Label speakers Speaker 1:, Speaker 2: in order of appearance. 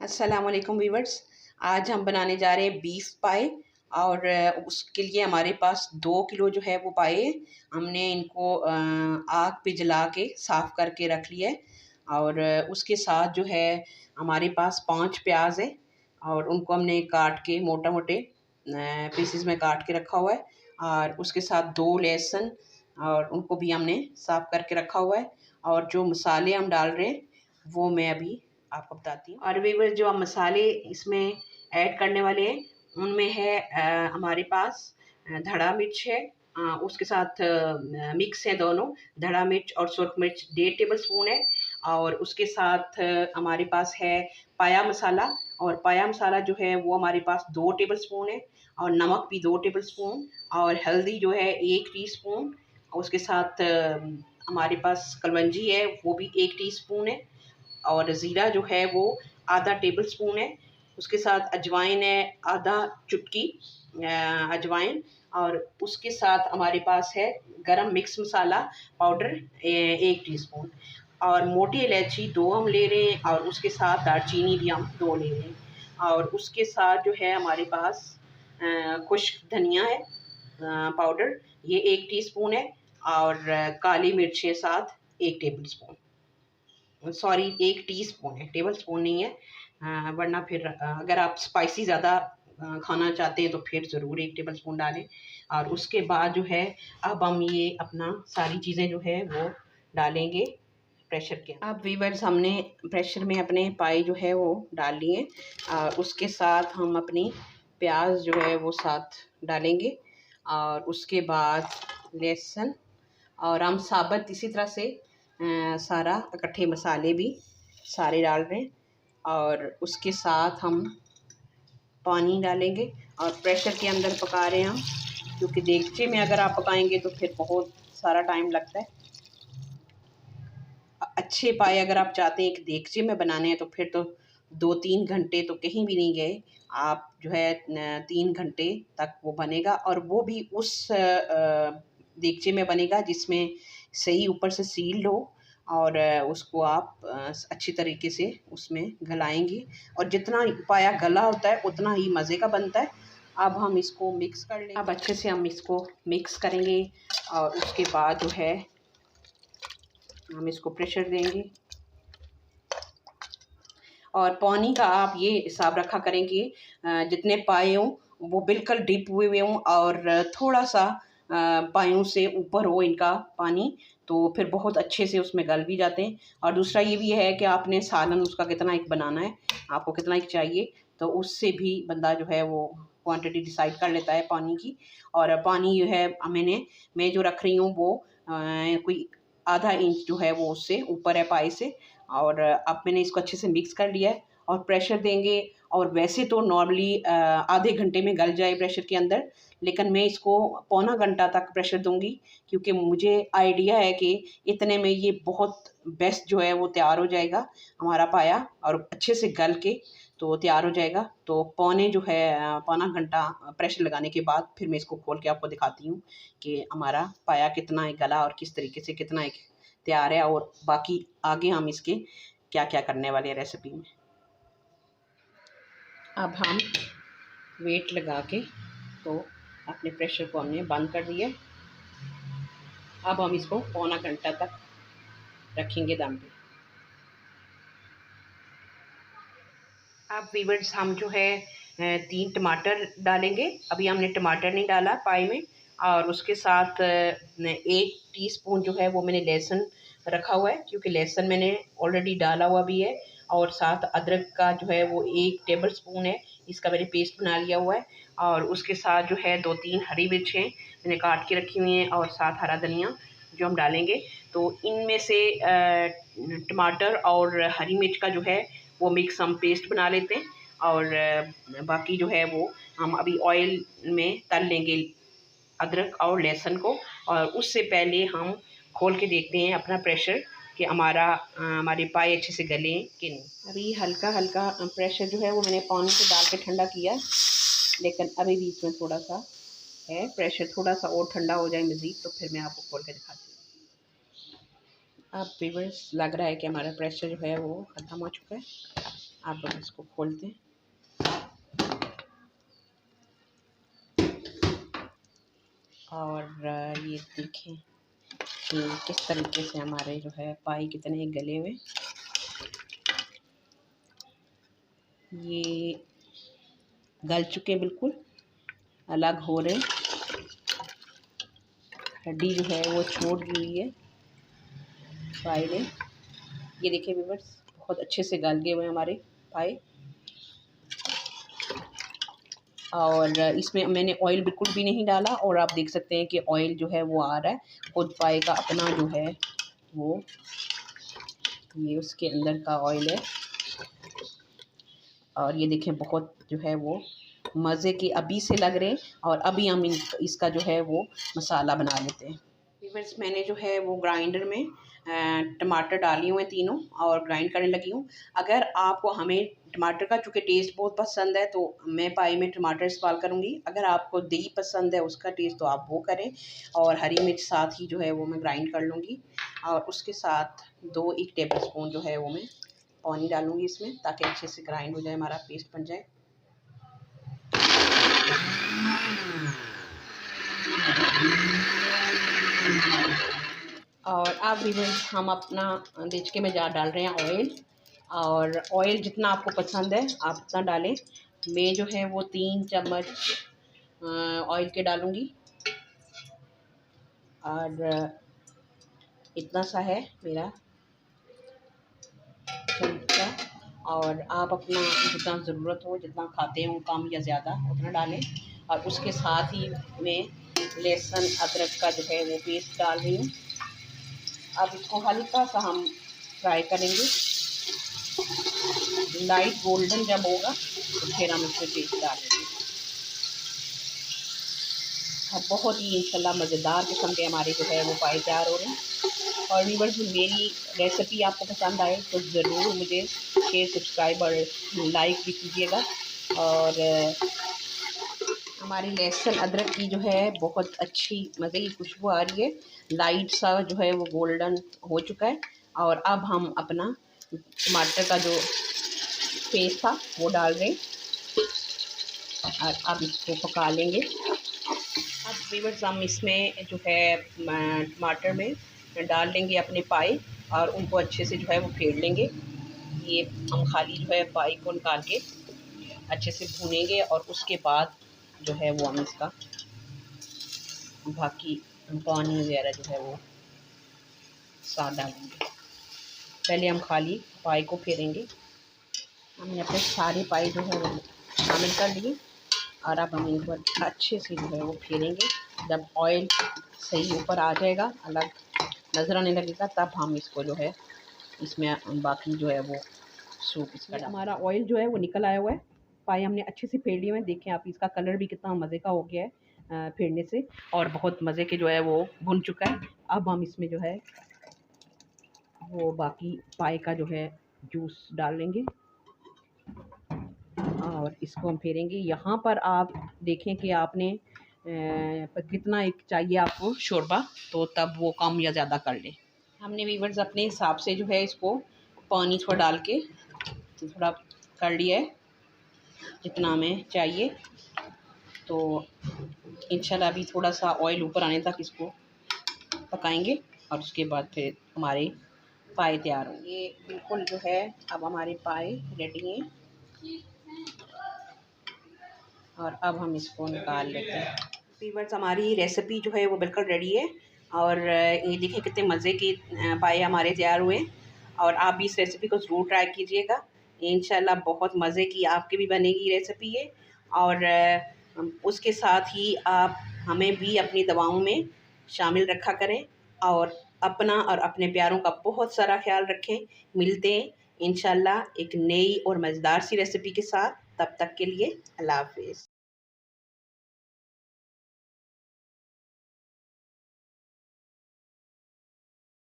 Speaker 1: अस्सलाम वालेकुम वीवर्स। आज हम बनाने जा रहे हैं बीफ पाए और उसके लिए हमारे पास 2 किलो जो है वो पाए हमने इनको आग पे जला के साफ़ करके रख लिया है। और उसके साथ जो है हमारे पास 5 प्याज है और उनको हमने काट के मोटा मोटे पीसेस में काट के रखा हुआ है। और उसके साथ 2 लहसुन और उनको भी हमने साफ़ करके रखा हुआ है। और जो मसाले हम डाल रहे हैं वो मैं अभी आपको बताती हूँ। और वीवर जो हम मसाले इसमें ऐड करने वाले हैं उनमें है हमारे पास धड़ा मिर्च है, उसके साथ मिक्स है दोनों, धड़ा मिर्च और सुरख मिर्च 1.5 टेबल स्पून है। और उसके साथ हमारे पास है पाया मसाला, और पाया मसाला जो है वो हमारे पास 2 टेबल स्पून है। और नमक भी 2 टेबल स्पून, और हल्दी जो है 1 टीस्पून। उसके साथ हमारे पास कलवंजी है वो भी 1 टीस्पून है। और ज़ीरा जो है वो आधा टेबल स्पून है। उसके साथ अजवाइन है आधा चुटकी अजवाइन। और उसके साथ हमारे पास है गरम मिक्स मसाला पाउडर 1 टीस्पून। और मोटी इलायची 2 हम ले रहे हैं, और उसके साथ दालचीनी भी हम 2 ले रहे हैं। और उसके साथ जो है हमारे पास खुश्क धनिया है पाउडर, ये 1 टीस्पून है। और काली मिर्चें साथ 1 टेबल स्पून, सॉरी 1 टीस्पून है, टेबल स्पून नहीं है। वरना फिर अगर आप स्पाइसी ज़्यादा खाना चाहते हैं तो फिर ज़रूर 1 टेबल स्पून डालें। और उसके बाद जो है अब हम ये अपना सारी चीज़ें जो है वो डालेंगे प्रेशर के। अब वीवर्स हमने प्रेशर में अपने पाई जो है वो डाल लिए। उसके साथ हम अपनी प्याज जो है वो साथ डालेंगे। और उसके बाद लहसुन, और हम साबुत इसी तरह से सारा इकट्ठे मसाले भी सारे डाल रहे हैं। और उसके साथ हम पानी डालेंगे और प्रेशर के अंदर पका रहे हैं हम, क्योंकि देगचे में अगर आप पकाएंगे तो फिर बहुत सारा टाइम लगता है। अच्छे पाए अगर आप चाहते हैं कि देगचे में बनाने हैं तो फिर तो 2-3 घंटे तो कहीं भी नहीं गए आप, जो है 3 घंटे तक वो बनेगा। और वो भी उस देगचे में बनेगा जिसमें सही ऊपर से सील्ड हो। और उसको आप अच्छी तरीके से उसमें गलाएंगे, और जितना पाया गला होता है उतना ही मज़े का बनता है। अब हम इसको मिक्स कर लेंगे। अब अच्छे से हम इसको मिक्स करेंगे, और उसके बाद जो है हम इसको प्रेशर देंगे। और पानी का आप ये हिसाब रखा करें कि जितने पाए हों वो बिल्कुल डिप हुए हों, और थोड़ा सा पायों से ऊपर हो इनका पानी, तो फिर बहुत अच्छे से उसमें गल भी जाते हैं। और दूसरा ये भी है कि आपने सालन उसका कितना एक बनाना है, आपको कितना एक चाहिए, तो उससे भी बंदा जो है वो क्वांटिटी डिसाइड कर लेता है पानी की। और पानी जो है मैं जो रख रही हूँ वो कोई आधा इंच जो है वो उससे ऊपर है पाई से। और अब मैंने इसको अच्छे से मिक्स कर लिया है और प्रेशर देंगे। और वैसे तो नॉर्मली आधे घंटे में गल जाए प्रेशर के अंदर, लेकिन मैं इसको पौना घंटा तक प्रेशर दूंगी, क्योंकि मुझे आइडिया है कि इतने में ये बहुत बेस्ट जो है वो तैयार हो जाएगा हमारा पाया, और अच्छे से गल के तो तैयार हो जाएगा। तो पौना घंटा प्रेशर लगाने के बाद फिर मैं इसको खोल के आपको दिखाती हूँ कि हमारा पाया कितना है गला और किस तरीके से कितना एक तैयार है, और बाकी आगे हम इसके क्या क्या करने वाले हैं रेसिपी में। अब हम वेट लगा के तो अपने प्रेशर को हमने बंद कर दिया। अब हम इसको पौना घंटा तक रखेंगे दम पे। अब वीवर्स हम जो है 3 टमाटर डालेंगे। अभी हमने टमाटर नहीं डाला पाई में। और उसके साथ 1 टीस्पून जो है वो मैंने लहसुन रखा हुआ है, क्योंकि लहसुन मैंने ऑलरेडी डाला हुआ भी है। और साथ अदरक का जो है वो 1 टेबल स्पून है, इसका मैंने पेस्ट बना लिया हुआ है। और उसके साथ जो है 2-3 हरी मिर्चें मैंने काट के रखी हुई हैं, और साथ हरा धनिया जो हम डालेंगे। तो इनमें से टमाटर और हरी मिर्च का जो है वो मिक्स हम पेस्ट बना लेते हैं। और बाकी जो है वो हम अभी ऑयल में तल लेंगे अदरक और लहसुन को। और उससे पहले हम खोल के देखते हैं अपना प्रेशर कि हमारे पाए अच्छे से गले कि नहीं। अभी हल्का हल्का प्रेशर जो है वो मैंने पानी से डाल के ठंडा किया, लेकिन अभी बीच में थोड़ा सा है प्रेशर, थोड़ा सा और ठंडा हो जाए मज़ीद तो फिर मैं आपको खोल के दिखाती हूँ। अब व्यूअर्स लग रहा है कि हमारा प्रेशर जो है वो ख़त्म हो चुका है। आप लोग इसको खोलते हैं और ये देखें कि किस तरीके से हमारे जो है पाई कितने गले हुए। ये गल चुके बिल्कुल अलग हो रहे, हड्डी जो है वो छोड़ दी हुई है पाई ने। ये देखिए व्यूअर्स, बहुत अच्छे से गल गए हुए हमारे पाई। और इसमें मैंने ऑयल बिल्कुल भी नहीं डाला और आप देख सकते हैं कि ऑयल जो है वो आ रहा है खुद पाई का अपना जो है वो, ये उसके अंदर का ऑयल है। और ये देखें बहुत जो है वो मज़े के अभी से लग रहे हैं। और अभी हम इसका जो है वो मसाला बना लेते हैं। व्यूअर्स, मैंने जो है वो ग्राइंडर में टमाटर डाली हुए तीनों और ग्राइंड करने लगी हूँ। अगर आपको हमें टमाटर का चूँकि टेस्ट बहुत पसंद है तो मैं पाई में टमाटर इस्तेमाल करूँगी। अगर आपको दही पसंद है उसका टेस्ट तो आप वो करें। और हरी मिर्च साथ ही जो है वो मैं ग्राइंड कर लूँगी। और उसके साथ 1 टेबल स्पून जो है वो मैं पानी डालूँगी इसमें, ताकि अच्छे से ग्राइंड हो जाए, हमारा पेस्ट बन जाए। और अब भी हम अपना देचके में डाल रहे हैं ऑयल। और ऑयल जितना आपको पसंद है आप उतना डालें। मैं जो है वो 3 चम्मच ऑयल के डालूँगी और इतना सा है मेरा चमचा। और आप अपना जितना ज़रूरत हो, जितना खाते हो कम या ज़्यादा उतना डालें। और उसके साथ ही मैं लहसुन अदरक का जो है वो पेस्ट डाल रही हूँ। अब इसको हल्का सा हम फ्राई करेंगे, लाइट गोल्डन जब होगा तो फिर हम इसमें पेस्ट डालेंगे। अब बहुत ही इंशाल्लाह मज़ेदार किस्म के हमारे जो है वो पाए तैयार हो रहे हैं। और व्यूअर्स, मेरी रेसिपी आपको पसंद आए तो ज़रूर मुझे शेयर, सब्सक्राइब और लाइक भी कीजिएगा। और हमारी लहसुन अदरक की जो है बहुत अच्छी मज़े की खुशबू आ रही है। लाइट सा जो है वो गोल्डन हो चुका है। और अब हम अपना टमाटर का जो पेस्ट था वो डाल रहे हैं और अब इसको पका लेंगे। अब व्यूअर्स, हम इसमें जो है टमाटर में डाल लेंगे अपने पाई और उनको अच्छे से जो है वो फेंट लेंगे। ये हम खाली जो है पाई को निकाल के अच्छे से भूनेंगे और उसके बाद जो है वो हम इसका बाकी पानी वगैरह जो है वो साथ डालेंगे। पहले हम खाली पाई को फेरेंगे। हमने अपने सारे पाई जो है वो शामिल कर लिए और अब हम इनको अच्छे से जो है वो फेरेंगे। जब ऑयल सही ऊपर आ जाएगा, अलग नज़र आने लगेगा, तब हम इसको जो है इसमें बाकी जो है वो सूप इसका हमारा ऑयल जो है वो निकल आया हुआ है। पाए हमने अच्छे से फेर लिए हुए हैं। देखें आप, इसका कलर भी कितना मज़े का हो गया है फेरने से, और बहुत मज़े के जो है वो भुन चुका है। अब हम इसमें जो है वो बाकी पाए का जो है जूस डाल लेंगे और इसको हम फेरेंगे। यहाँ पर आप देखें कि आपने कितना एक चाहिए आपको शोरबा, तो तब वो कम या ज़्यादा कर लें। हमने व्यूअर्स अपने हिसाब से जो है इसको पानी थोड़ा डाल के थोड़ा कर लिया है जितना हमें चाहिए। तो इंशाल्लाह अभी थोड़ा सा ऑयल ऊपर आने तक इसको पकाएंगे और उसके बाद फिर हमारे पाए तैयार होंगे। ये बिल्कुल जो है अब हमारे पाए रेडी हैं और अब हम इसको निकाल लेते हैं। व्यूअर्स, हमारी रेसिपी जो है वो बिल्कुल रेडी है और ये देखिए कितने मज़े के पाए हमारे तैयार हुए। और आप भी इस रेसिपी को ज़रूर ट्राई कीजिएगा। इंशाल्लाह बहुत मज़े की आपकी भी बनेगी रेसिपी ये। और उसके साथ ही आप हमें भी अपनी दवाओं में शामिल रखा करें और अपना और अपने प्यारों का बहुत सारा ख्याल रखें। मिलते हैं इंशाल्लाह एक नई और मज़ेदार सी रेसिपी के साथ। तब तक के लिए अल्लाह हाफ़िज़।